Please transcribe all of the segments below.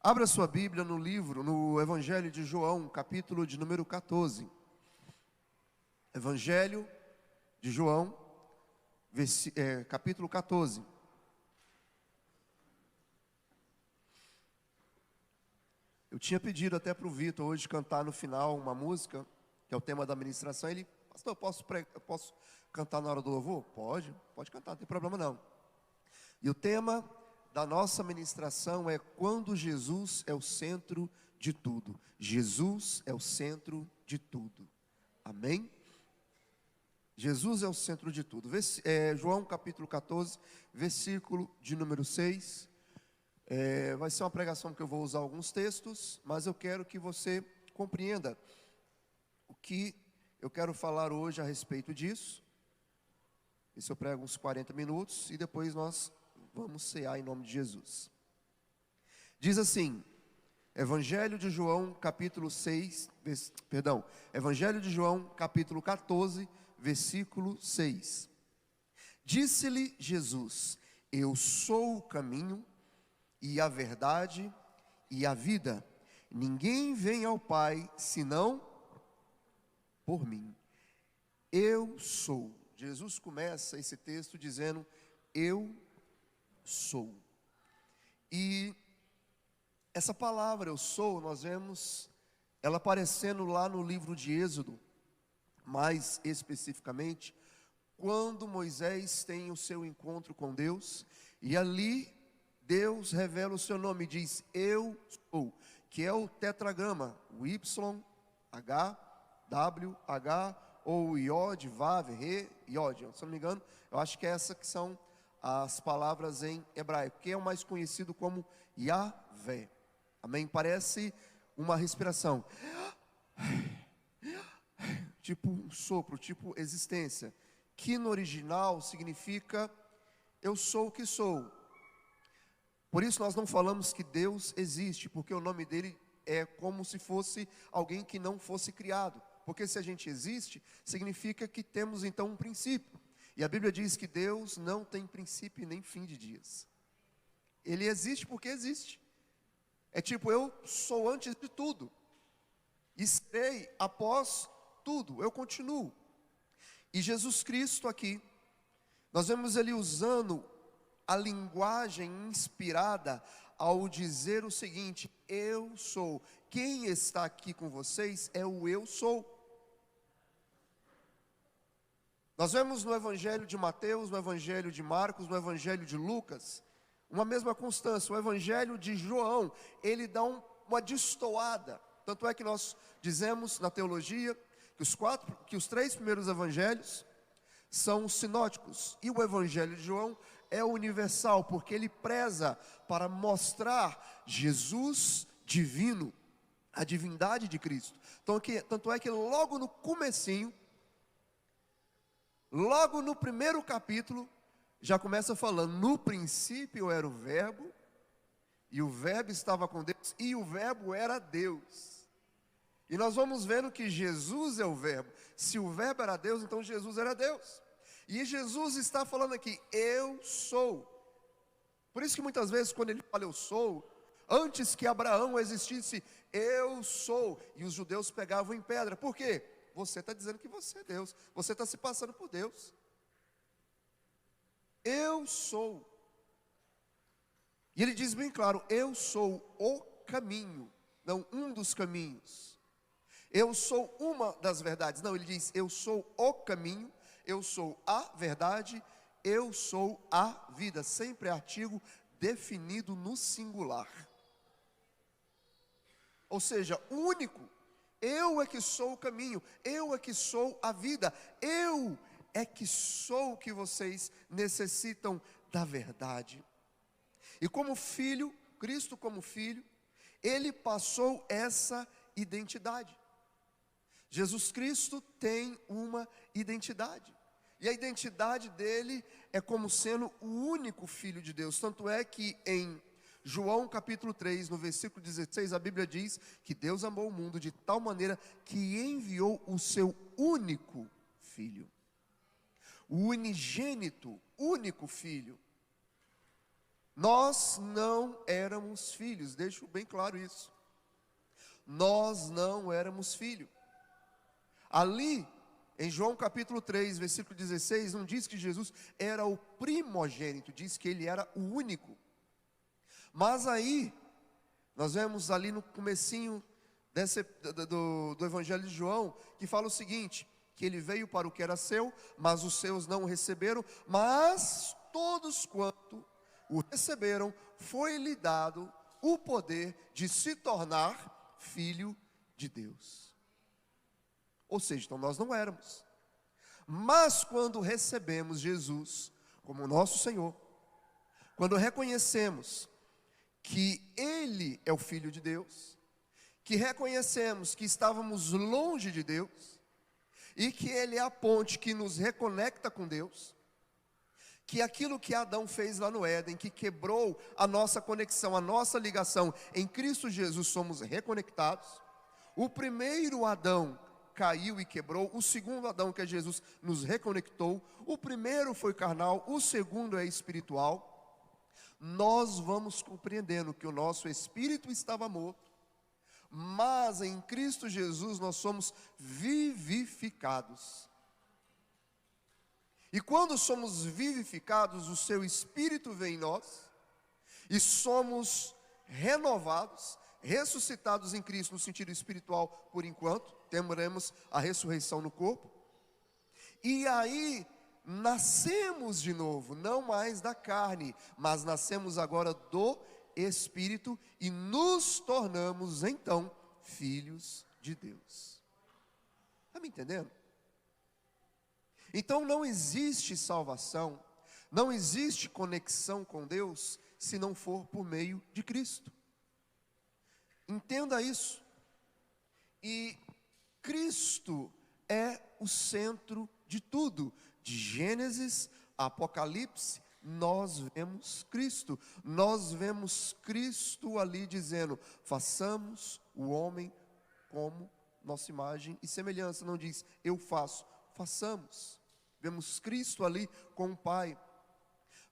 Abra sua Bíblia no livro, no Evangelho de João, capítulo de número 14. Evangelho de João, capítulo 14. Eu tinha pedido até para o Vitor hoje cantar no final uma música, que é o tema da ministração. Ele, pastor, eu posso cantar na hora do louvor? Pode cantar, não tem problema não. E o tema da nossa ministração é quando Jesus é o centro de tudo. Jesus é o centro de tudo. Amém? Jesus é o centro de tudo. João capítulo 14, versículo de número 6. Vai ser uma pregação que eu vou usar alguns textos, mas eu quero que você compreenda o que eu quero falar hoje a respeito disso. Isso eu prego uns 40 minutos e depois nós vamos cear em nome de Jesus. Diz assim, Evangelho de João capítulo 14, versículo 6. Disse-lhe Jesus: eu sou o caminho e a verdade e a vida. Ninguém vem ao Pai senão por mim. Eu sou. Jesus começa esse texto dizendo: eu sou. E essa palavra eu sou, nós vemos ela aparecendo lá no livro de Êxodo, mais especificamente, quando Moisés tem o seu encontro com Deus, e ali Deus revela o seu nome, diz eu sou, que é o tetragrama, o Y, H, W, H, ou Yod, Vav, Re, Yod, se eu não me engano, eu acho que essa que são as palavras em hebraico, que é o mais conhecido como Yahvé. Amém? Parece uma respiração, tipo um sopro, tipo existência, que no original significa eu sou o que sou. Por isso nós não falamos que Deus existe, porque o nome dele é como se fosse alguém que não fosse criado. Porque se a gente existe, significa que temos então um princípio. E a Bíblia diz que Deus não tem princípio nem fim de dias. Ele existe porque existe. É tipo, eu sou antes de tudo. E serei após tudo, eu continuo. E Jesus Cristo aqui, nós vemos ele usando a linguagem inspirada ao dizer o seguinte: eu sou. Quem está aqui com vocês é o eu sou. Nós vemos no Evangelho de Mateus, no Evangelho de Marcos, no Evangelho de Lucas, uma mesma constância. O Evangelho de João, ele dá uma destoada. Tanto é que nós dizemos na teologia que os 3 primeiros evangelhos são sinóticos, e o Evangelho de João é universal, porque ele preza para mostrar Jesus divino, a divindade de Cristo. Tanto é que logo no comecinho, logo no primeiro capítulo, já começa falando: no princípio era o verbo, e o verbo estava com Deus, e o verbo era Deus. E nós vamos vendo que Jesus é o verbo. Se o verbo era Deus, então Jesus era Deus. E Jesus está falando aqui: eu sou. Por isso que muitas vezes quando ele fala eu sou, antes que Abraão existisse, eu sou, e os judeus pegavam em pedra. Por quê? Você está dizendo que você é Deus, você está se passando por Deus. Eu sou. E ele diz bem claro: eu sou o caminho, não um dos caminhos. Eu sou uma das verdades. Não, ele diz: eu sou o caminho, eu sou a verdade, eu sou a vida. Sempre artigo definido no singular. Ou seja, único. Eu é que sou o caminho, eu é que sou a vida, eu é que sou o que vocês necessitam da verdade. E como filho, Cristo como filho, ele passou essa identidade. Jesus Cristo tem uma identidade, e a identidade dele é como sendo o único Filho de Deus. Tanto é que em João capítulo 3, no versículo 16, a Bíblia diz que Deus amou o mundo de tal maneira que enviou o seu único Filho, o unigênito, único Filho. Nós não éramos filhos, deixo bem claro isso. Nós não éramos filhos. Ali, em João capítulo 3, versículo 16, não diz que Jesus era o primogênito, diz que ele era o único. Mas aí, nós vemos ali no comecinho do Evangelho de João, que fala o seguinte, que ele veio para o que era seu, mas os seus não o receberam, mas todos quanto o receberam, foi-lhe dado o poder de se tornar filho de Deus. Ou seja, então nós não éramos. Mas quando recebemos Jesus como nosso Senhor, quando reconhecemos que Ele é o Filho de Deus, que reconhecemos que estávamos longe de Deus, e que Ele é a ponte que nos reconecta com Deus, que aquilo que Adão fez lá no Éden, que quebrou a nossa conexão, a nossa ligação, em Cristo Jesus somos reconectados. O primeiro Adão caiu e quebrou, o segundo Adão, que é Jesus, nos reconectou. O primeiro foi carnal, o segundo é espiritual. Nós vamos compreendendo que o nosso espírito estava morto, mas em Cristo Jesus nós somos vivificados. E quando somos vivificados, o seu Espírito vem em nós, e somos renovados, ressuscitados em Cristo, no sentido espiritual por enquanto, teremos a ressurreição no corpo, e aí nascemos de novo, não mais da carne, mas nascemos agora do Espírito, e nos tornamos então filhos de Deus. Está me entendendo? Então não existe salvação, não existe conexão com Deus, se não for por meio de Cristo. Entenda isso. E Cristo é o centro de tudo. De Gênesis a Apocalipse, nós vemos Cristo. Nós vemos Cristo ali dizendo, façamos o homem como nossa imagem e semelhança. Não diz, eu faço, façamos. Vemos Cristo ali com o Pai.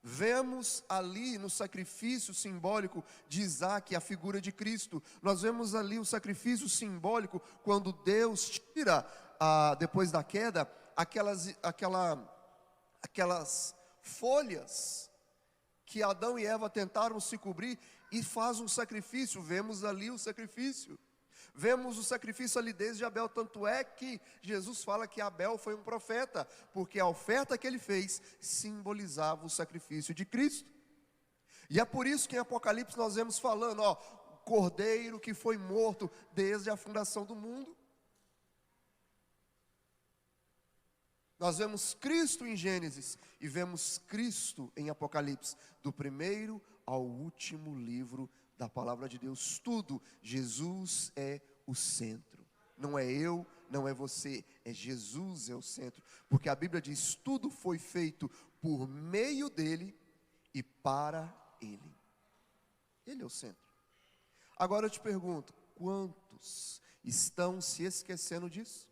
Vemos ali no sacrifício simbólico de Isaac a figura de Cristo. Nós vemos ali o sacrifício simbólico quando Deus tira, depois da queda, aquelas folhas que Adão e Eva tentaram se cobrir, e faz um sacrifício. Vemos ali o sacrifício. Vemos o sacrifício ali desde Abel, tanto é que Jesus fala que Abel foi um profeta, porque a oferta que ele fez simbolizava o sacrifício de Cristo. E é por isso que em Apocalipse nós vemos falando, Cordeiro que foi morto desde a fundação do mundo. Nós vemos Cristo em Gênesis e vemos Cristo em Apocalipse, do primeiro ao último livro da palavra de Deus. Tudo, Jesus é o centro. Não é eu, não é você, é Jesus é o centro. Porque a Bíblia diz, tudo foi feito por meio dele e para ele. Ele é o centro. Agora eu te pergunto, quantos estão se esquecendo disso?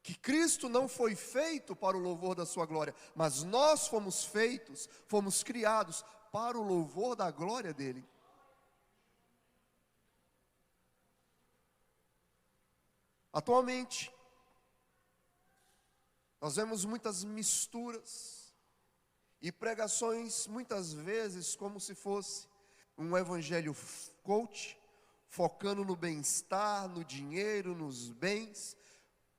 Que Cristo não foi feito para o louvor da sua glória, mas nós fomos feitos, fomos criados para o louvor da glória dele. Atualmente, nós vemos muitas misturas e pregações, muitas vezes como se fosse um evangelho coach, focando no bem-estar, no dinheiro, nos bens,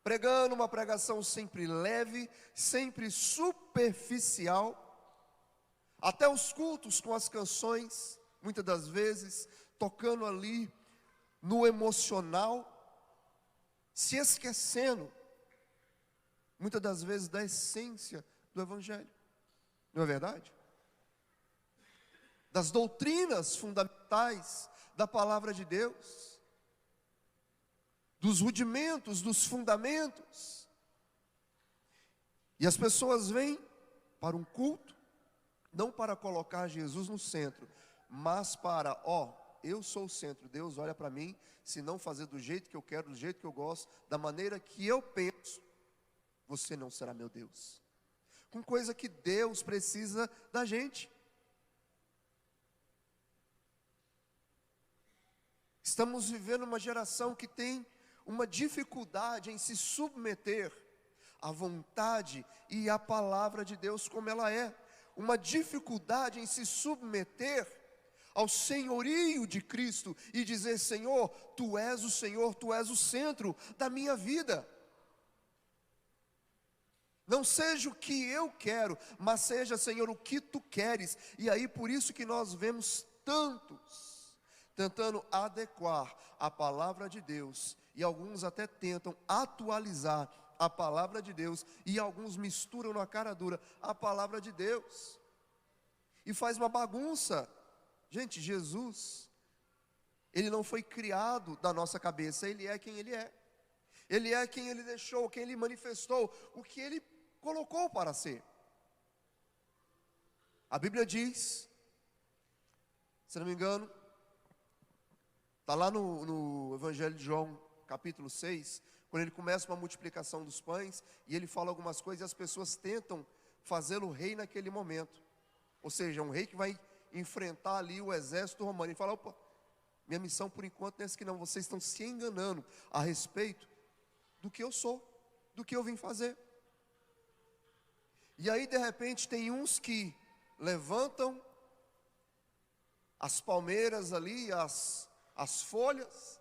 pregando uma pregação sempre leve, sempre superficial, até os cultos com as canções, muitas das vezes, tocando ali no emocional, se esquecendo, muitas das vezes, da essência do Evangelho. Não é verdade? Das doutrinas fundamentais da palavra de Deus, dos rudimentos, dos fundamentos. E as pessoas vêm para um culto, não para colocar Jesus no centro, mas para, eu sou o centro, Deus olha para mim, se não fazer do jeito que eu quero, do jeito que eu gosto, da maneira que eu penso, você não será meu Deus. Com coisa que Deus precisa da gente. Estamos vivendo uma geração que tem uma dificuldade em se submeter à vontade e à palavra de Deus como ela é. Uma dificuldade em se submeter ao senhorio de Cristo e dizer: Senhor, Tu és o Senhor, Tu és o centro da minha vida. Não seja o que eu quero, mas seja, Senhor, o que Tu queres. E aí por isso que nós vemos tantos tentando adequar a palavra de Deus, e alguns até tentam atualizar a palavra de Deus, e alguns misturam na cara dura a palavra de Deus, e faz uma bagunça. Gente, Jesus, Ele não foi criado da nossa cabeça, Ele é quem Ele é. Ele é quem Ele deixou, quem Ele manifestou, o que Ele colocou para ser. A Bíblia diz, se não me engano, está lá no Evangelho de João, capítulo 6, quando ele começa uma multiplicação dos pães, e ele fala algumas coisas, e as pessoas tentam fazê-lo rei naquele momento. Ou seja, um rei que vai enfrentar ali o exército romano. Ele fala: opa, minha missão por enquanto não é essa que não, vocês estão se enganando a respeito do que eu sou, do que eu vim fazer. E aí de repente tem uns que levantam as palmeiras ali, as folhas,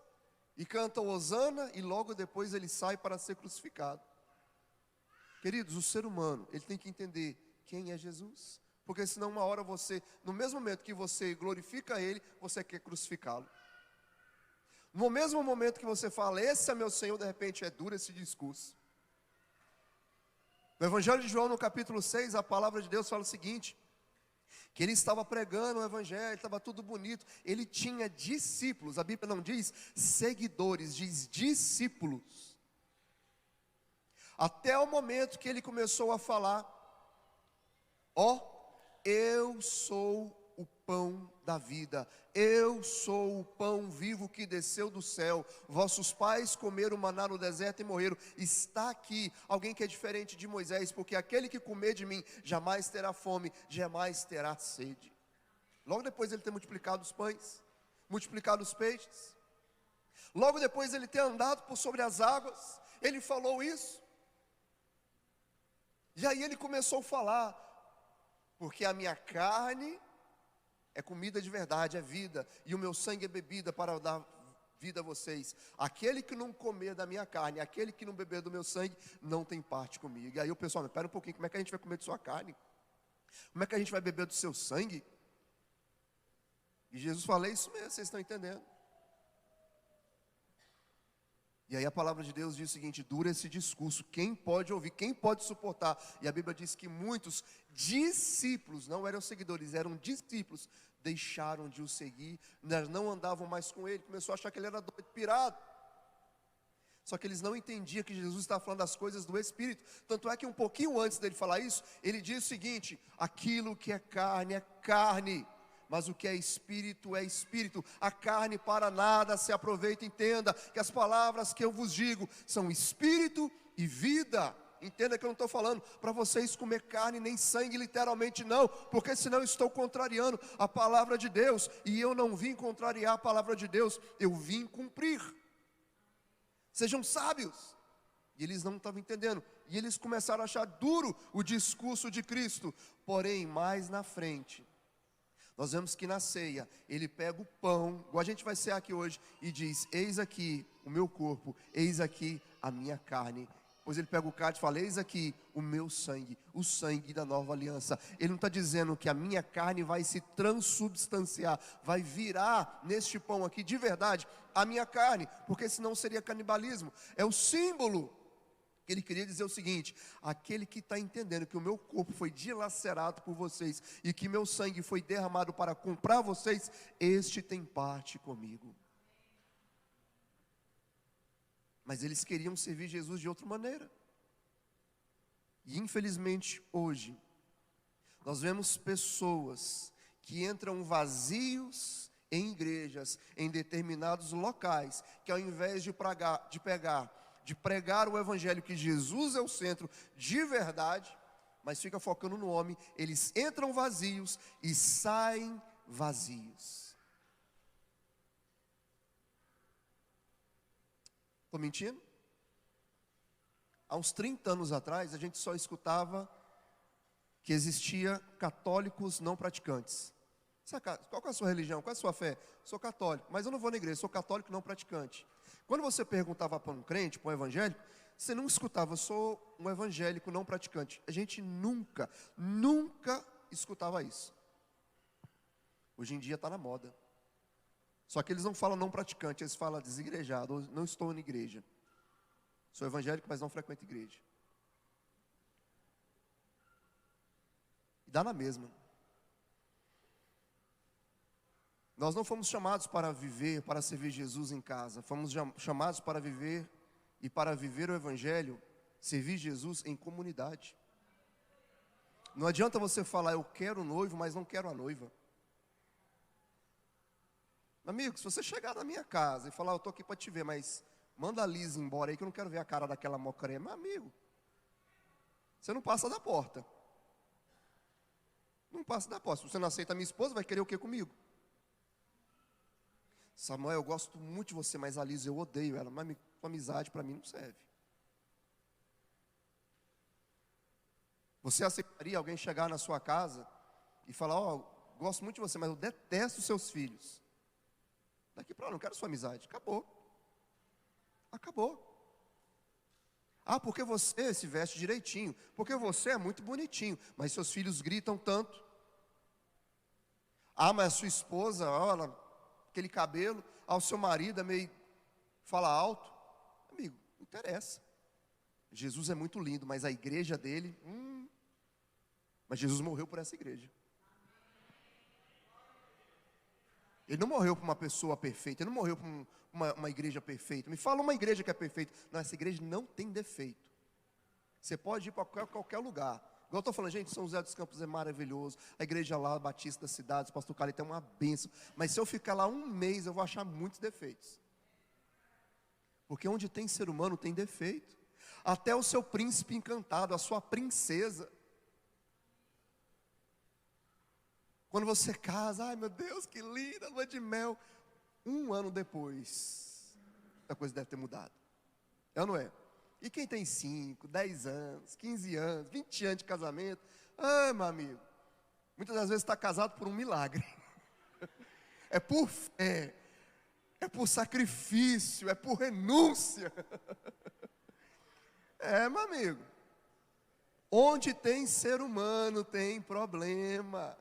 e cantam hosana, e logo depois ele sai para ser crucificado. Queridos, o ser humano, ele tem que entender quem é Jesus, porque senão uma hora você, no mesmo momento que você glorifica Ele, você quer crucificá-lo. No mesmo momento que você fala: esse é meu Senhor, de repente é duro esse discurso. No Evangelho de João, no capítulo 6, a palavra de Deus fala o seguinte: que ele estava pregando o Evangelho, estava tudo bonito, ele tinha discípulos. A Bíblia não diz seguidores, diz discípulos. Até o momento que ele começou a falar: ó, eu sou o pão da vida, eu sou o pão vivo que desceu do céu, vossos pais comeram maná no deserto e morreram, está aqui alguém que é diferente de Moisés, porque aquele que comer de mim, jamais terá fome, jamais terá sede. Logo depois ele ter multiplicado os pães, multiplicado os peixes, logo depois ele ter andado por sobre as águas, ele falou isso, e aí ele começou a falar: porque a minha carne é comida de verdade, é vida, e o meu sangue é bebida para dar vida a vocês. Aquele que não comer da minha carne, aquele que não beber do meu sangue, não tem parte comigo. E aí o pessoal: espera um pouquinho, como é que a gente vai comer de sua carne? Como é que a gente vai beber do seu sangue? E Jesus fala: é isso mesmo, vocês estão entendendo? E aí a palavra de Deus diz o seguinte: dura esse discurso, quem pode ouvir, quem pode suportar? E a Bíblia diz que muitos discípulos, não eram seguidores, eram discípulos, deixaram de o seguir, não andavam mais com ele, começou a achar que ele era doido, pirado. Só que eles não entendiam que Jesus estava falando das coisas do Espírito. Tanto é que um pouquinho antes dele falar isso, ele diz o seguinte: aquilo que é carne, mas o que é espírito é espírito. A carne para nada se aproveita. Entenda que as palavras que eu vos digo são espírito e vida. Entenda que eu não estou falando para vocês comer carne nem sangue, literalmente não, porque senão eu estou contrariando a palavra de Deus, e eu não vim contrariar a palavra de Deus, eu vim cumprir. Sejam sábios. E eles não estavam entendendo, e eles começaram a achar duro o discurso de Cristo. Porém, mais na frente, nós vemos que na ceia, ele pega o pão, igual a gente vai cear aqui hoje, e diz: eis aqui o meu corpo, eis aqui a minha carne. Depois ele pega o cálice e fala: eis aqui o meu sangue, o sangue da nova aliança. Ele não está dizendo que a minha carne vai se transubstanciar, vai virar neste pão aqui de verdade a minha carne, porque senão seria canibalismo. É o símbolo. Ele queria dizer o seguinte: aquele que está entendendo que o meu corpo foi dilacerado por vocês e que meu sangue foi derramado para comprar vocês, este tem parte comigo. Mas eles queriam servir Jesus de outra maneira. E infelizmente hoje, nós vemos pessoas que entram vazios em igrejas, em determinados locais, que ao invés de pregar o Evangelho, que Jesus é o centro de verdade, mas fica focando no homem, eles entram vazios e saem vazios. Estou mentindo? Há uns 30 anos atrás, a gente só escutava que existia católicos não praticantes. Qual que é a sua religião? Qual é a sua fé? Sou católico, mas eu não vou na igreja, sou católico não praticante. Quando você perguntava para um crente, para um evangélico, você não escutava, eu sou um evangélico não praticante. A gente nunca escutava isso. Hoje em dia está na moda. Só que eles não falam não praticante, eles falam desigrejado, não estou na igreja. Sou evangélico, mas não frequento igreja. E dá na mesma. Nós não fomos chamados para viver, para servir Jesus em casa. Fomos chamados para viver e para viver o Evangelho, servir Jesus em comunidade. Não adianta você falar, eu quero o noivo, mas não quero a noiva. Amigo, se você chegar na minha casa e falar, eu estou aqui para te ver, mas manda a Liz embora aí que eu não quero ver a cara daquela mocarema. Amigo, você não passa da porta. Não passa da porta. Se você não aceita a minha esposa, vai querer o que comigo? Samuel, eu gosto muito de você, mas a Liz eu odeio ela, mas amizade para mim não serve. Você aceitaria alguém chegar na sua casa e falar, gosto muito de você, mas eu detesto os seus filhos. Daqui para lá, não quero sua amizade. Acabou. Acabou. Porque você se veste direitinho, porque você é muito bonitinho, mas seus filhos gritam tanto. Mas a sua esposa, olha, aquele cabelo, o seu marido é meio, fala alto. Amigo, não interessa. Jesus é muito lindo, mas a igreja dele, mas Jesus morreu por essa igreja. Ele não morreu por uma pessoa perfeita, ele não morreu por uma igreja perfeita. Me fala uma igreja que é perfeita. Não, essa igreja não tem defeito. Você pode ir para qualquer lugar. Igual eu estou falando, gente, São José dos Campos é maravilhoso. A igreja lá, a Batista das Cidades, o pastor Calito é uma bênção. Mas se eu ficar lá um mês, eu vou achar muitos defeitos. Porque onde tem ser humano, tem defeito. Até o seu príncipe encantado, a sua princesa. Quando você casa, ai meu Deus, que linda, lua de mel. Um ano depois, a coisa deve ter mudado. É ou não é? E quem tem 5, 10 anos, 15 anos, 20 anos de casamento, meu amigo, muitas das vezes está casado por um milagre. É por fé, é por sacrifício, é por renúncia. Meu amigo, onde tem ser humano tem problema.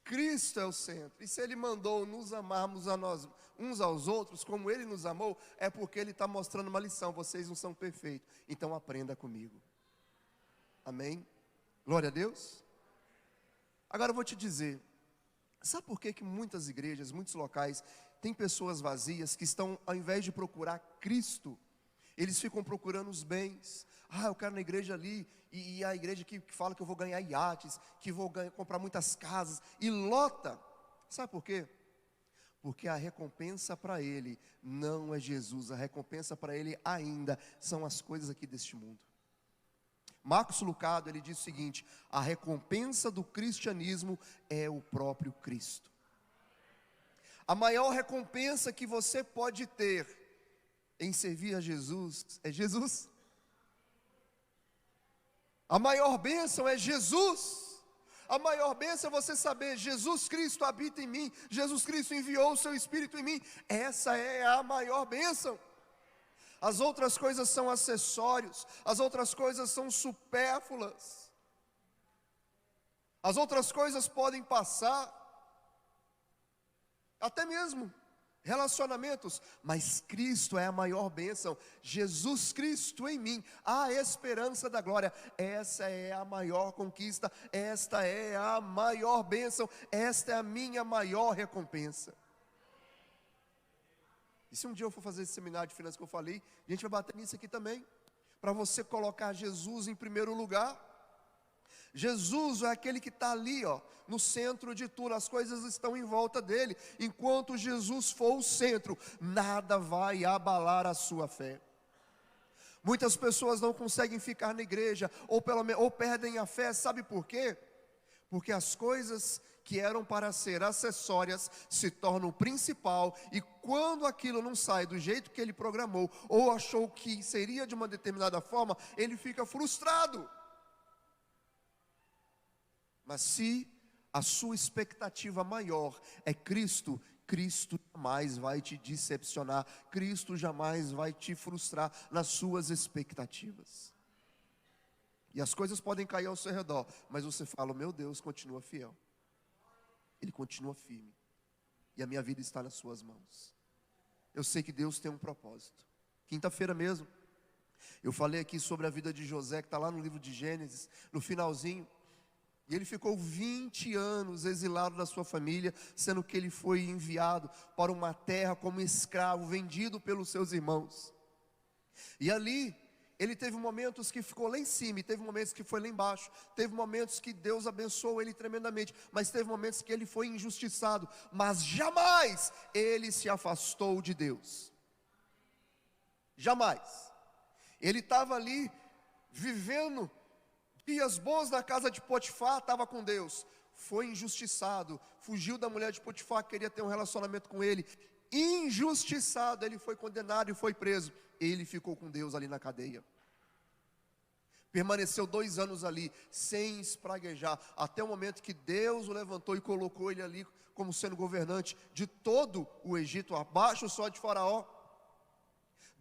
Cristo é o centro, e se Ele mandou nos amarmos a nós uns aos outros, como Ele nos amou, é porque Ele está mostrando uma lição, vocês não são perfeitos, então aprenda comigo, amém? Glória a Deus. Agora eu vou te dizer, sabe por que muitas igrejas, muitos locais, tem pessoas vazias que estão, ao invés de procurar Cristo, eles ficam procurando os bens. Eu quero na igreja ali, e a igreja que fala que eu vou ganhar iates, que vou comprar muitas casas, e lota. Sabe por quê? Porque a recompensa para ele não é Jesus, a recompensa para ele ainda são as coisas aqui deste mundo. Marcos Lucado, ele diz o seguinte: a recompensa do cristianismo é o próprio Cristo. A maior recompensa que você pode ter em servir a Jesus é Jesus. A maior bênção é Jesus. A maior bênção é você saber, Jesus Cristo habita em mim, Jesus Cristo enviou o seu Espírito em mim. Essa é a maior bênção. As outras coisas são acessórios, as outras coisas são supérfluas. As outras coisas podem passar, até mesmo relacionamentos, mas Cristo é a maior bênção. Jesus Cristo em mim, a esperança da glória. Essa é a maior conquista, esta é a maior bênção, esta é a minha maior recompensa. E se um dia eu for fazer esse seminário de finanças que eu falei, a gente vai bater nisso aqui também, para você colocar Jesus em primeiro lugar. Jesus é aquele que está ali, no centro de tudo, as coisas estão em volta dele. Enquanto Jesus for o centro, nada vai abalar a sua fé. Muitas pessoas não conseguem ficar na igreja, ou perdem a fé, sabe por quê? Porque as coisas que eram para ser acessórias se tornam principal, e quando aquilo não sai do jeito que ele programou, ou achou que seria de uma determinada forma, ele fica frustrado. Mas se a sua expectativa maior é Cristo, Cristo jamais vai te decepcionar, Cristo jamais vai te frustrar nas suas expectativas. E as coisas podem cair ao seu redor, mas você fala: meu Deus continua fiel, Ele continua firme, e a minha vida está nas suas mãos. Eu sei que Deus tem um propósito. Quinta-feira mesmo, eu falei aqui sobre a vida de José, que está lá no livro de Gênesis, no finalzinho. E ele ficou 20 anos exilado da sua família, sendo que ele foi enviado para uma terra como escravo, vendido pelos seus irmãos. E ali, ele teve momentos que ficou lá em cima, e teve momentos que foi lá embaixo. Teve momentos que Deus abençoou ele tremendamente, mas teve momentos que ele foi injustiçado. Mas jamais ele se afastou de Deus. Jamais. Ele estava ali, vivendo dias bons na casa de Potifar, estava com Deus. Foi injustiçado, fugiu da mulher de Potifar, queria ter um relacionamento com ele. Injustiçado, ele foi condenado e foi preso. Ele ficou com Deus ali na cadeia. Permaneceu 2 anos ali, sem espraguejar, até o momento que Deus o levantou e colocou ele ali como sendo governante de todo o Egito, abaixo só de Faraó.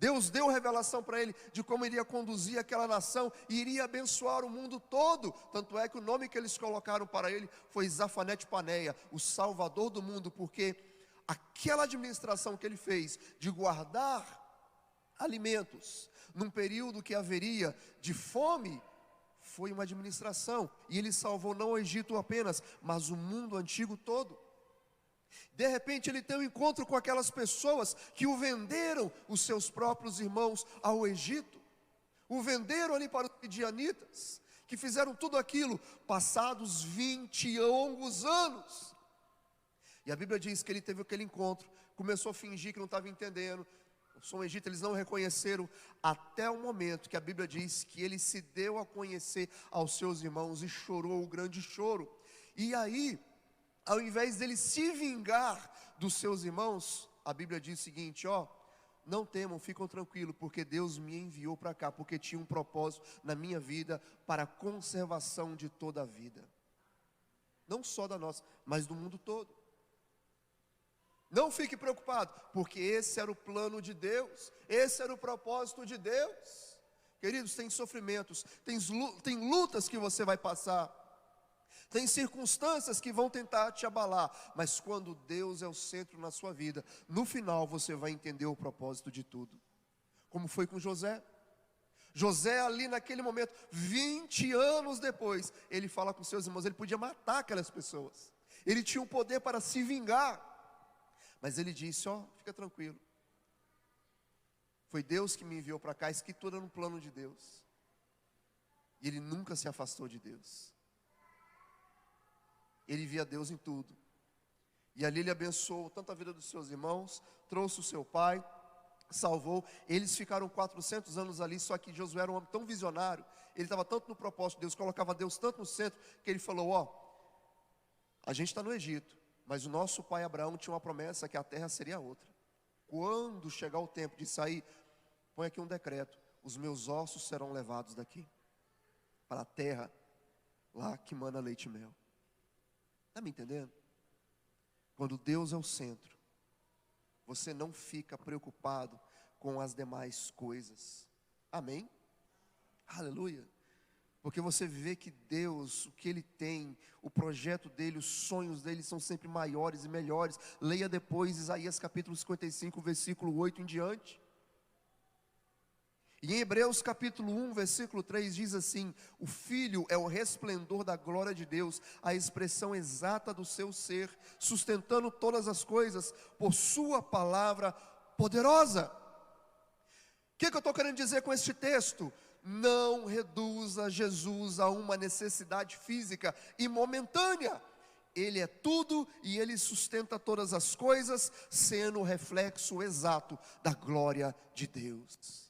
Deus deu revelação para ele de como iria conduzir aquela nação e iria abençoar o mundo todo. Tanto é que o nome que eles colocaram para ele foi Zafanete Paneia, o Salvador do mundo, porque aquela administração que ele fez de guardar alimentos num período que haveria de fome, foi uma administração, e ele salvou não o Egito apenas, mas o mundo antigo todo. De repente ele tem um encontro com aquelas pessoas que o venderam, os seus próprios irmãos, ao Egito. O venderam ali para os midianitas, que fizeram tudo aquilo, passados 20 longos anos. E a Bíblia diz que ele teve aquele encontro, começou a fingir que não estava entendendo. O som Egito, eles não reconheceram, até o momento que a Bíblia diz que ele se deu a conhecer aos seus irmãos e chorou o grande choro. E aí, ao invés dele se vingar dos seus irmãos, a Bíblia diz o seguinte: não temam, ficam tranquilos, porque Deus me enviou para cá, porque tinha um propósito na minha vida, para a conservação de toda a vida, não só da nossa, mas do mundo todo. Não fique preocupado, porque esse era o plano de Deus, esse era o propósito de Deus. Queridos, tem sofrimentos, tem lutas que você vai passar, tem circunstâncias que vão tentar te abalar, mas quando Deus é o centro na sua vida, no final você vai entender o propósito de tudo. Como foi com José. José ali naquele momento, 20 anos depois, ele fala com seus irmãos, ele podia matar aquelas pessoas, ele tinha o poder para se vingar, mas ele disse: fica tranquilo, foi Deus que me enviou para cá, isso que tudo era no plano de Deus. E ele nunca se afastou de Deus. Ele via Deus em tudo. E ali ele abençoou tanto a vida dos seus irmãos, trouxe o seu pai, salvou. Eles ficaram 400 anos ali, só que Josué era um homem tão visionário, ele estava tanto no propósito de Deus, colocava Deus tanto no centro, que ele falou: a gente está no Egito, mas o nosso pai Abraão tinha uma promessa que a terra seria outra. Quando chegar o tempo de sair, põe aqui um decreto: os meus ossos serão levados daqui para a terra lá que mana leite e mel. Está me entendendo? Quando Deus é o centro, você não fica preocupado com as demais coisas. Amém? Aleluia. Porque você vê que Deus, o que Ele tem, o projeto dEle, os sonhos dEle são sempre maiores e melhores. Leia depois Isaías capítulo 55, versículo 8 em diante. E em Hebreus capítulo 1, versículo 3 diz assim: o Filho é o resplendor da glória de Deus, a expressão exata do seu ser, sustentando todas as coisas por sua palavra poderosa. O que eu estou querendo dizer com este texto? Não reduza Jesus a uma necessidade física e momentânea. Ele é tudo e Ele sustenta todas as coisas, sendo o reflexo exato da glória de Deus.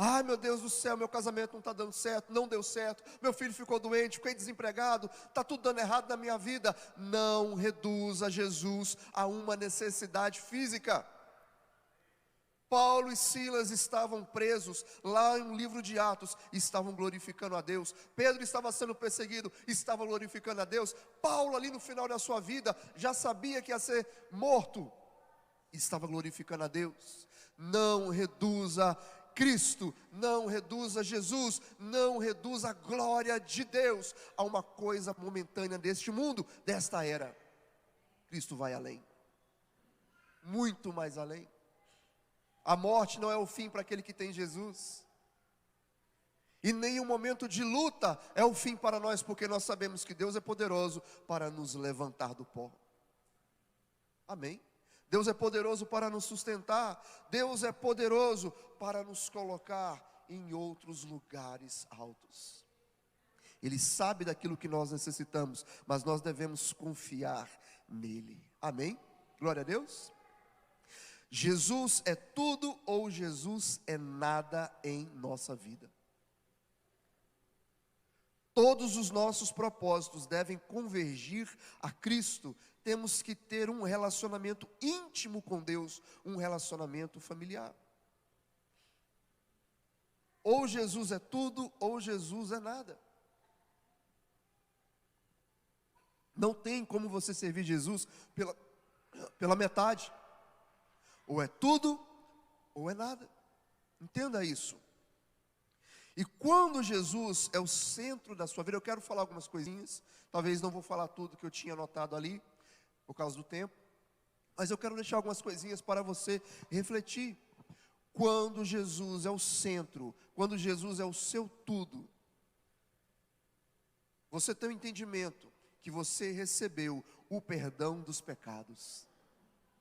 Ai, meu Deus do céu, meu casamento não está dando certo, não deu certo, meu filho ficou doente, fiquei desempregado, está tudo dando errado na minha vida. Não reduza Jesus a uma necessidade física. Paulo e Silas estavam presos lá no livro de Atos, estavam glorificando a Deus. Pedro estava sendo perseguido, estava glorificando a Deus. Paulo, ali no final da sua vida, já sabia que ia ser morto, estava glorificando a Deus. Não reduza Cristo, não reduza Jesus, não reduza a glória de Deus a uma coisa momentânea deste mundo, desta era. Cristo vai além, muito mais além. A morte não é o fim para aquele que tem Jesus, e nem um momento de luta é o fim para nós, porque nós sabemos que Deus é poderoso para nos levantar do pó. Amém? Deus é poderoso para nos sustentar, Deus é poderoso para nos colocar em outros lugares altos. Ele sabe daquilo que nós necessitamos, mas nós devemos confiar nele. Amém? Glória a Deus. Jesus é tudo ou Jesus é nada em nossa vida. Todos os nossos propósitos devem convergir a Cristo. Temos que ter um relacionamento íntimo com Deus, um relacionamento familiar. Ou Jesus é tudo, ou Jesus é nada. Não tem como você servir Jesus pela metade. Ou é tudo, ou é nada. Entenda isso. E quando Jesus é o centro da sua vida, eu quero falar algumas coisinhas. Talvez não vou falar tudo que eu tinha anotado ali, por causa do tempo. Mas eu quero deixar algumas coisinhas para você refletir. Quando Jesus é o centro, quando Jesus é o seu tudo, você tem o entendimento que você recebeu o perdão dos pecados.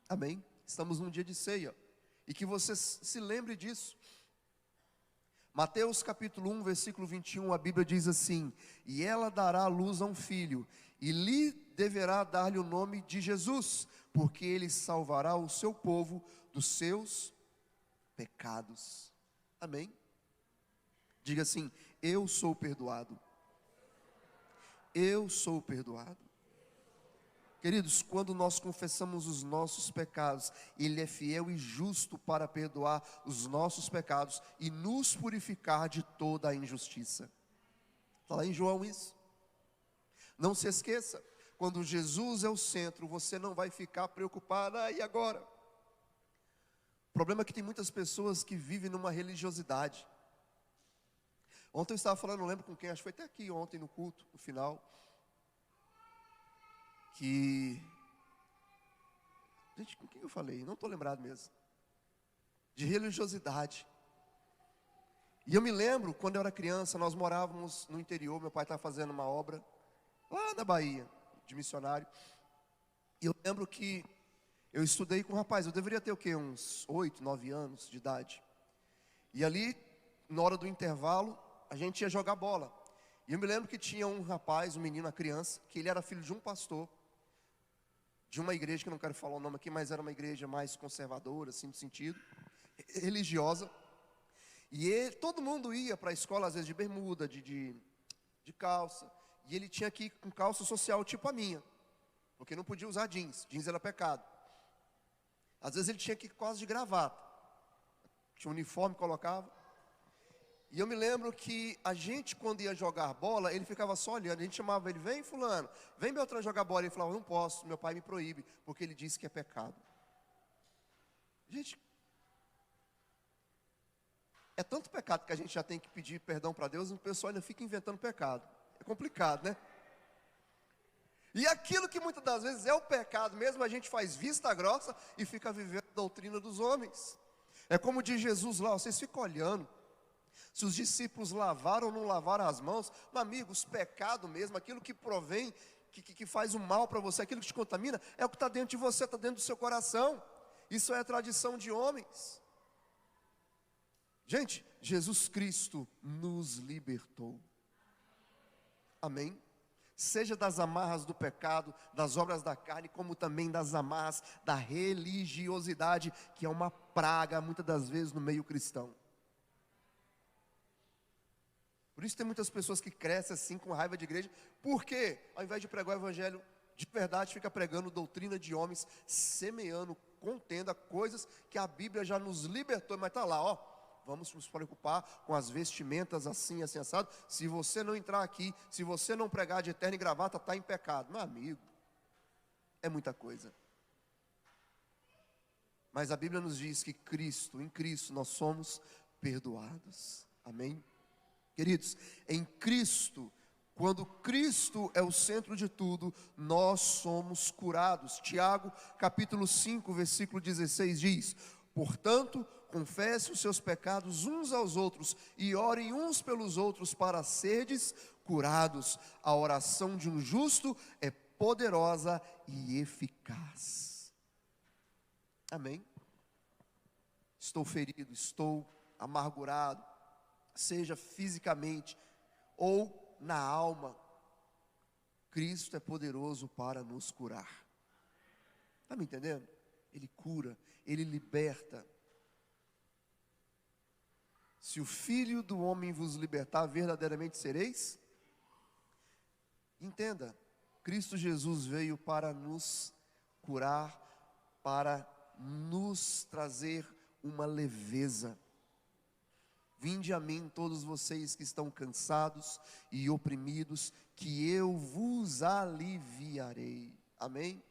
Amém? Estamos num dia de ceia, e que você se lembre disso. Mateus capítulo 1, versículo 21, a Bíblia diz assim: e ela dará à luz a um filho, e lhe deverá dar-lhe o nome de Jesus, porque ele salvará o seu povo dos seus pecados. Amém? Diga assim: eu sou perdoado. Eu sou perdoado. Queridos, quando nós confessamos os nossos pecados, Ele é fiel e justo para perdoar os nossos pecados e nos purificar de toda a injustiça. Está lá em João isso. Não se esqueça, quando Jesus é o centro, você não vai ficar preocupado, e agora? O problema é que tem muitas pessoas que vivem numa religiosidade. Ontem eu estava falando, não lembro com quem, acho que foi até aqui ontem no culto, no final, gente, com quem eu falei? Não estou lembrado mesmo. De religiosidade. E eu me lembro, quando eu era criança, nós morávamos no interior, meu pai estava fazendo uma obra, lá na Bahia, de missionário. E eu lembro que eu estudei com um rapaz, eu deveria ter o quê? Uns 8, 9 anos de idade. E ali, na hora do intervalo, a gente ia jogar bola. E eu me lembro que tinha um rapaz, um menino, uma criança, que ele era filho de um pastor, de uma igreja, que eu não quero falar o nome aqui, mas era uma igreja mais conservadora, assim, no sentido, religiosa. E todo mundo ia para a escola, às vezes de bermuda, de calça, e ele tinha que ir com calça social tipo a minha, porque não podia usar jeans, jeans era pecado. Às vezes ele tinha que ir quase de gravata, tinha um uniforme, colocava. E eu me lembro que a gente, quando ia jogar bola, ele ficava só olhando. A gente chamava ele: vem fulano, vem Beltrano jogar bola. Ele falava: não posso, meu pai me proíbe, porque ele disse que é pecado. Gente, é tanto pecado que a gente já tem que pedir perdão para Deus, e o pessoal ainda fica inventando pecado. É complicado, né? E aquilo que muitas das vezes é o pecado mesmo, a gente faz vista grossa e fica vivendo a doutrina dos homens. É como diz Jesus lá, vocês ficam olhando se os discípulos lavaram ou não lavaram as mãos. Meu amigo, os pecados mesmo, aquilo que provém, que faz o mal para você, aquilo que te contamina, é o que está dentro de você, está dentro do seu coração. Isso é tradição de homens. Gente, Jesus Cristo nos libertou. Amém? Seja das amarras do pecado, das obras da carne, como também das amarras da religiosidade, que é uma praga muitas das vezes no meio cristão. Por isso tem muitas pessoas que crescem assim com raiva de igreja, porque ao invés de pregar o evangelho de verdade, fica pregando doutrina de homens, semeando contenda, coisas que a Bíblia já nos libertou, mas está lá, ó, vamos nos preocupar com as vestimentas assim, assim, assado. Se você não entrar aqui, se você não pregar de terno e gravata, está em pecado. Meu amigo, é muita coisa. Mas a Bíblia nos diz que em Cristo nós somos perdoados. Amém? Queridos, em Cristo, quando Cristo é o centro de tudo, nós somos curados. Tiago, capítulo 5, versículo 16 diz: portanto, confesse os seus pecados uns aos outros e orem uns pelos outros para serdes curados. A oração de um justo é poderosa e eficaz. Amém? Estou ferido, estou amargurado, seja fisicamente ou na alma, Cristo é poderoso para nos curar. Está me entendendo? Ele cura, Ele liberta. Se o Filho do homem vos libertar, verdadeiramente sereis. Entenda, Cristo Jesus veio para nos curar, para nos trazer uma leveza. Vinde a mim todos vocês que estão cansados e oprimidos, que eu vos aliviarei. Amém?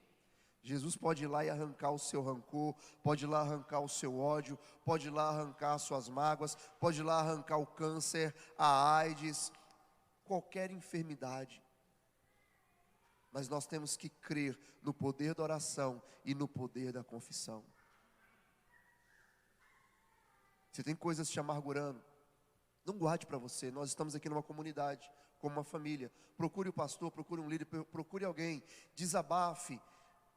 Jesus pode ir lá e arrancar o seu rancor, pode ir lá arrancar o seu ódio, pode ir lá arrancar as suas mágoas, pode ir lá arrancar o câncer, a AIDS, qualquer enfermidade. Mas nós temos que crer no poder da oração e no poder da confissão. Se tem coisas te amargurando, não guarde para você. Nós estamos aqui numa comunidade, como uma família. Procure o pastor, procure um líder, procure alguém, desabafe,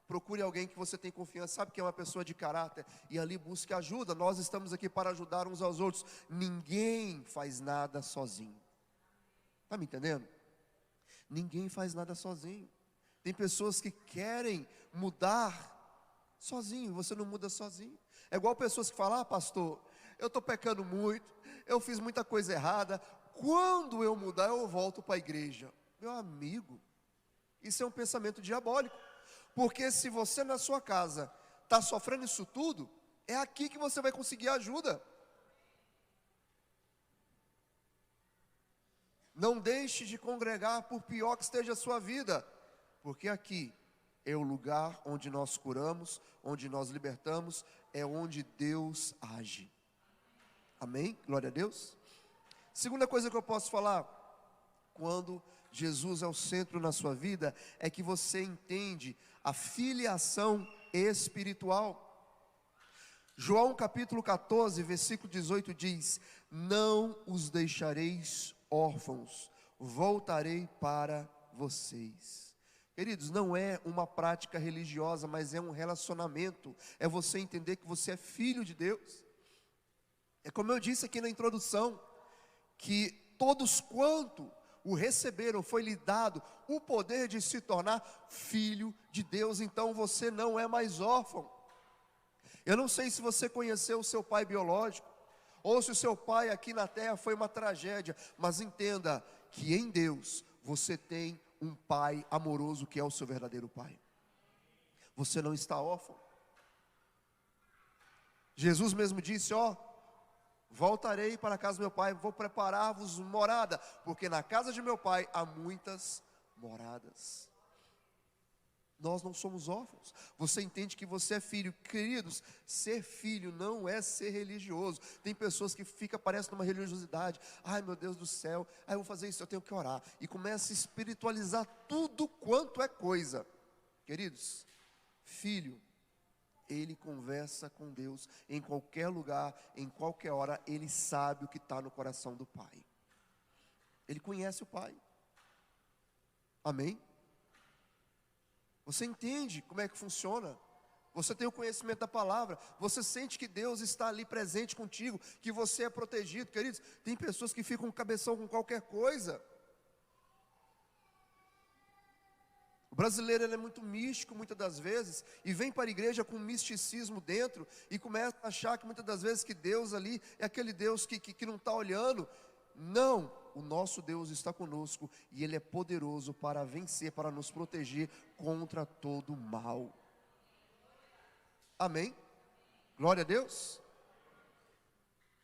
procure alguém que você tem confiança, sabe que é uma pessoa de caráter, e ali busque ajuda. Nós estamos aqui para ajudar uns aos outros. Ninguém faz nada sozinho. Está me entendendo? Ninguém faz nada sozinho. Tem pessoas que querem mudar sozinho, você não muda sozinho. É igual pessoas que falam: pastor, eu estou pecando muito, eu fiz muita coisa errada, quando eu mudar eu volto para a igreja. Meu amigo, isso é um pensamento diabólico, porque se você na sua casa está sofrendo isso tudo, é aqui que você vai conseguir ajuda. Não deixe de congregar, por pior que esteja a sua vida, porque aqui é o lugar onde nós curamos, onde nós libertamos, é onde Deus age. Amém? Glória a Deus. Segunda coisa que eu posso falar, quando Jesus é o centro na sua vida, é que você entende a filiação espiritual. João capítulo 14, versículo 18 diz: não os deixareis órfãos, voltarei para vocês. Queridos, não é uma prática religiosa, mas é um relacionamento, é você entender que você é filho de Deus. É como eu disse aqui na introdução, que todos quanto o receberam, foi lhe dado o poder de se tornar filho de Deus. Então você não é mais órfão. Eu não sei se você conheceu o seu pai biológico, ou se o seu pai aqui na terra foi uma tragédia, mas entenda que em Deus você tem um pai amoroso que é o seu verdadeiro pai. Você não está órfão. Jesus mesmo disse: ó, voltarei para a casa do meu pai, vou preparar-vos morada, porque na casa de meu pai há muitas moradas. Nós não somos órfãos. Você entende que você é filho. Queridos, ser filho não é ser religioso. Tem pessoas que parecem numa religiosidade. Ai meu Deus do céu, eu vou fazer isso, eu tenho que orar. E começa a espiritualizar tudo quanto é coisa. Queridos, filho, ele conversa com Deus em qualquer lugar, em qualquer hora. Ele sabe o que está no coração do Pai. Ele conhece o Pai. Amém? Você entende como é que funciona? Você tem o conhecimento da palavra. Você sente que Deus está ali presente contigo, que você é protegido. Queridos, tem pessoas que ficam com cabeção com qualquer coisa. O brasileiro ele é muito místico muitas das vezes, e vem para a igreja com misticismo dentro, e começa a achar que muitas das vezes que Deus ali é aquele Deus que não está olhando. Não, o nosso Deus está conosco e Ele é poderoso para vencer, para nos proteger contra todo mal. Amém? Glória a Deus.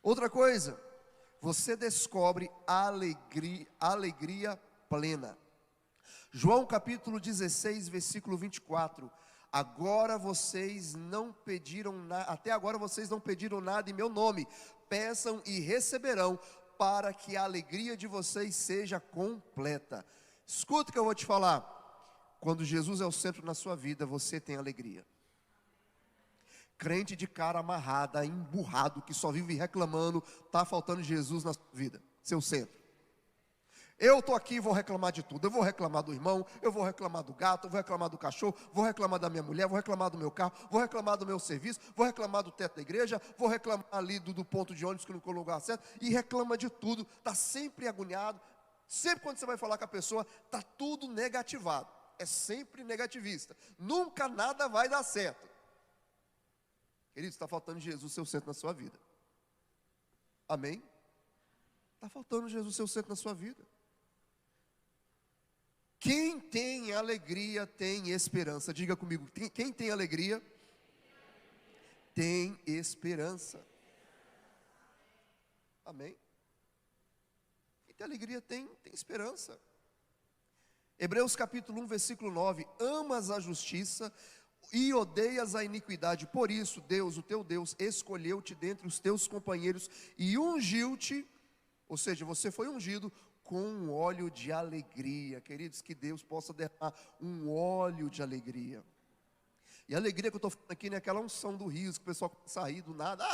Outra coisa, você descobre alegria plena. João capítulo 16, versículo 24. Agora vocês não pediram nada, até agora vocês não pediram nada em meu nome. Peçam e receberão, para que a alegria de vocês seja completa. Escuta o que eu vou te falar. Quando Jesus é o centro na sua vida, você tem alegria. Crente de cara amarrada, emburrado, que só vive reclamando, está faltando Jesus na sua vida, seu centro. Eu estou aqui e vou reclamar de tudo. Eu vou reclamar do irmão, eu vou reclamar do gato, eu vou reclamar do cachorro, vou reclamar da minha mulher, vou reclamar do meu carro, vou reclamar do meu serviço, vou reclamar do teto da igreja, vou reclamar ali do ponto de ônibus que não colocou lugar certo, e reclama de tudo, está sempre agoniado. Sempre quando você vai falar com a pessoa, está tudo negativado, é sempre negativista, nunca nada vai dar certo. Querido, está faltando Jesus seu centro na sua vida. Amém? Está faltando Jesus seu centro na sua vida. Quem tem alegria tem esperança. Diga comigo, quem tem alegria tem esperança. Amém? Quem tem alegria tem esperança. Hebreus capítulo 1, versículo 9. Amas a justiça e odeias a iniquidade. Por isso Deus, o teu Deus, escolheu-te dentre os teus companheiros e ungiu-te, ou seja, você foi ungido com um óleo de alegria. Queridos, que Deus possa derramar um óleo de alegria. E a alegria que eu estou falando aqui não é aquela unção do riso, que o pessoal começa a rir do nada,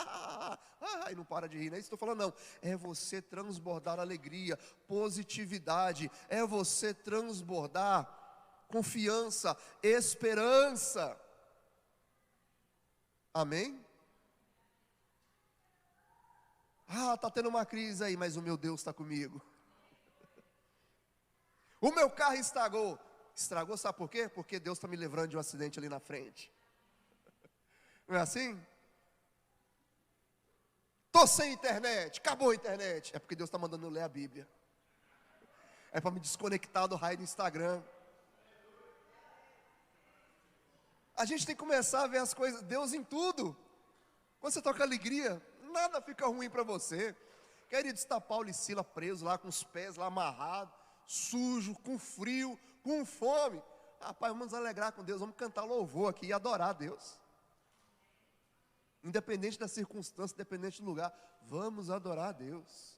e não para de rir, não é isso que eu estou falando, não. É você transbordar alegria, positividade, é você transbordar confiança, esperança. Amém? Está tendo uma crise aí, mas o meu Deus está comigo. O meu carro estragou. Estragou, sabe por quê? Porque Deus está me livrando de um acidente ali na frente. Não é assim? Estou sem internet, acabou a internet. É porque Deus está mandando eu ler a Bíblia. É para me desconectar do raio do Instagram. A gente tem que começar a ver as coisas, Deus em tudo. Quando você toca alegria, nada fica ruim para você. Querido, está Paulo e Sila presos lá, com os pés lá amarrados, sujo, com frio, com fome. Rapaz, vamos nos alegrar com Deus, vamos cantar louvor aqui e adorar a Deus. Independente da circunstância, independente do lugar, vamos adorar a Deus.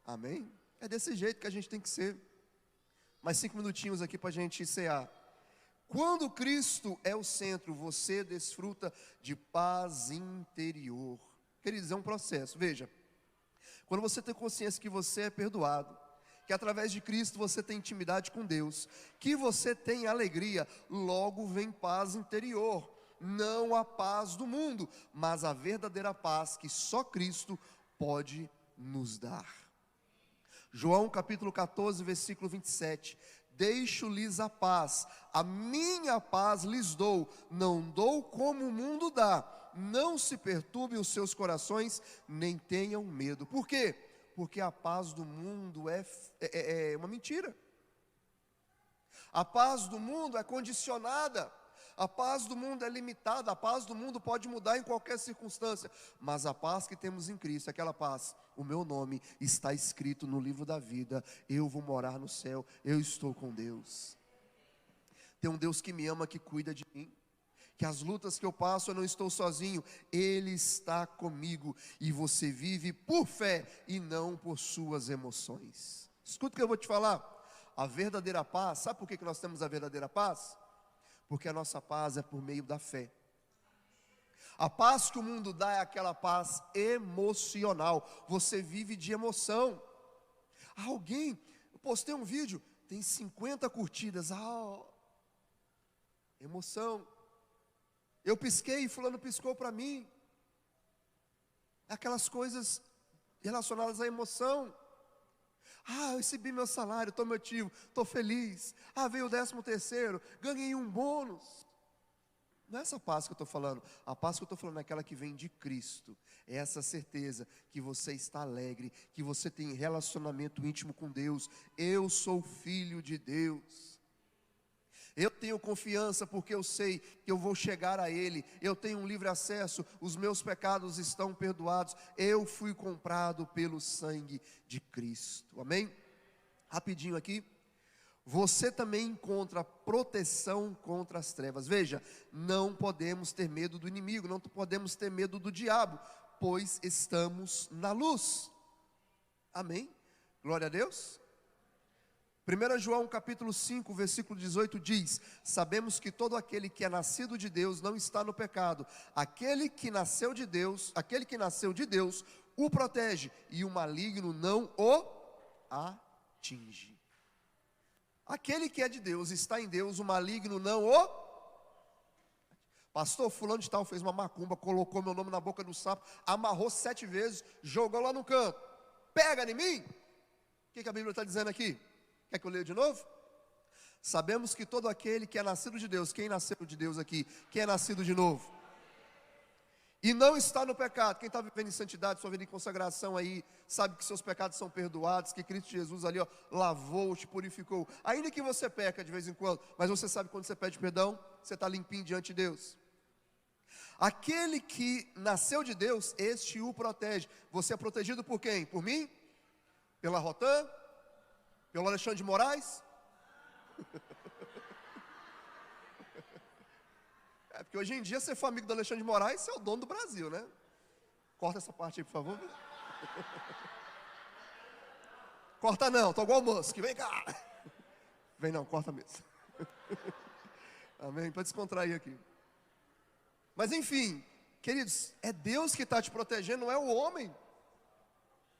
Amém? É desse jeito que a gente tem que ser. Mais 5 minutinhos aqui para a gente cear. Quando Cristo é o centro, você desfruta de paz interior. Queridos, é um processo. Veja, quando você tem consciência que você é perdoado, que através de Cristo você tem intimidade com Deus, que você tem alegria, logo vem paz interior. Não a paz do mundo, mas a verdadeira paz que só Cristo pode nos dar. João capítulo 14, versículo 27. Deixo-lhes a paz, a minha paz lhes dou, não dou como o mundo dá. Não se perturbem os seus corações, nem tenham medo. Por quê? Porque a paz do mundo é uma mentira. A paz do mundo é condicionada. A paz do mundo é limitada, a paz do mundo pode mudar em qualquer circunstância, mas a paz que temos em Cristo, é aquela paz, o meu nome está escrito no livro da vida, eu vou morar no céu, eu estou com Deus. Tem um Deus que me ama, que cuida de mim, que as lutas que eu passo eu não estou sozinho, Ele está comigo, e você vive por fé e não por suas emoções. Escuta o que eu vou te falar, a verdadeira paz, sabe por que nós temos a verdadeira paz? Porque a nossa paz é por meio da fé. A paz que o mundo dá é aquela paz emocional. Você vive de emoção. Eu postei um vídeo, tem 50 curtidas. Emoção. Eu pisquei e fulano piscou para mim. Aquelas coisas relacionadas à emoção. Eu recebi meu salário, estou motivo, estou feliz. Veio o 13º, ganhei um bônus. Não é essa paz que eu estou falando. A paz que eu estou falando é aquela que vem de Cristo. É essa certeza que você está alegre, que você tem relacionamento íntimo com Deus. Eu sou filho de Deus. Eu tenho confiança porque eu sei que eu vou chegar a Ele. Eu tenho um livre acesso, os meus pecados estão perdoados. Eu fui comprado pelo sangue de Cristo. Amém? Rapidinho aqui. Você também encontra proteção contra as trevas. Veja, não podemos ter medo do inimigo, não podemos ter medo do diabo, pois estamos na luz. Amém? Glória a Deus. 1 João capítulo 5, versículo 18 diz: sabemos que todo aquele que é nascido de Deus não está no pecado. Aquele que nasceu de Deus o protege, e o maligno não o atinge. Aquele que é de Deus, está em Deus, o maligno não o... Pastor, fulano de tal fez uma macumba, colocou meu nome na boca do sapo, amarrou 7 vezes, jogou lá no canto. Pega em mim? O que a Bíblia está dizendo aqui? Quer que eu leia de novo? Sabemos que todo aquele que é nascido de Deus, quem nasceu de Deus aqui? Quem é nascido de novo? E não está no pecado. Quem está vivendo em santidade, sua vida em consagração aí, sabe que seus pecados são perdoados, que Cristo Jesus ali, lavou, te purificou. Ainda que você peca de vez em quando, mas você sabe quando você pede perdão, você está limpinho diante de Deus. Aquele que nasceu de Deus, este o protege. Você é protegido por quem? Por mim? Pela Rotan? Pelo Alexandre de Moraes? É porque hoje em dia, se for amigo do Alexandre de Moraes, você é o dono do Brasil, né? Corta essa parte aí, por favor. Corta não, tô igual o moço, vem cá. Vem não, corta mesmo. Amém? Para descontrair aqui. Mas enfim, queridos, é Deus que está te protegendo, não é o homem.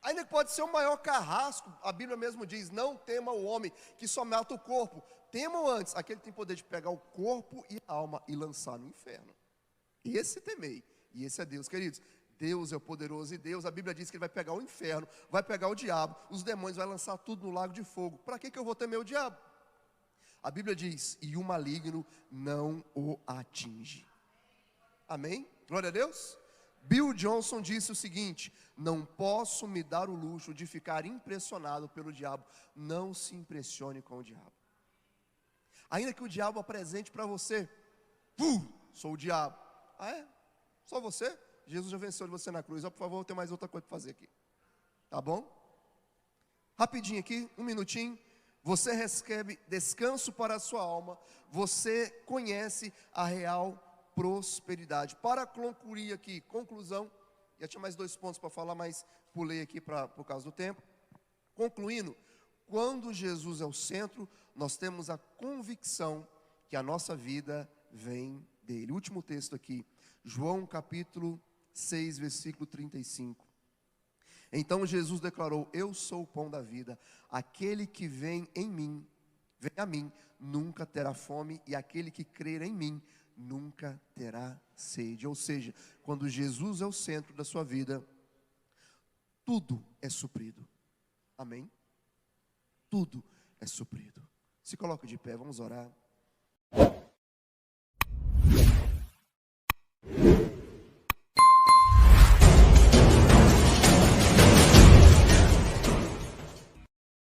Ainda que pode ser o maior carrasco, a Bíblia mesmo diz: não tema o homem que só mata o corpo. Temam antes aquele que tem poder de pegar o corpo e a alma e lançar no inferno. Esse temei, e esse é Deus, queridos. Deus é o poderoso, e Deus, a Bíblia diz que Ele vai pegar o inferno, vai pegar o diabo, os demônios, vai lançar tudo no lago de fogo. Para que eu vou temer o diabo? A Bíblia diz: e o maligno não o atinge. Amém? Glória a Deus. Bill Johnson disse o seguinte: não posso me dar o luxo de ficar impressionado pelo diabo. Não se impressione com o diabo. Ainda que o diabo apresente para você: sou o diabo. Ah, é? Só você? Jesus já venceu de você na cruz. Por favor, tem mais outra coisa para fazer aqui. Tá bom? Rapidinho aqui, 1 minutinho. Você recebe descanso para a sua alma. Você conhece a real prosperidade. Para concluir aqui, conclusão. Já tinha mais 2 pontos para falar, mas pulei aqui por causa do tempo. Concluindo, quando Jesus é o centro, nós temos a convicção que a nossa vida vem dele. Último texto aqui, João capítulo 6, versículo 35. Então Jesus declarou: eu sou o pão da vida, aquele que vem a mim, nunca terá fome, e aquele que crer em mim, nunca terá sede. Ou seja, quando Jesus é o centro da sua vida, tudo é suprido. Amém? Tudo é suprido. Se coloque de pé, vamos orar.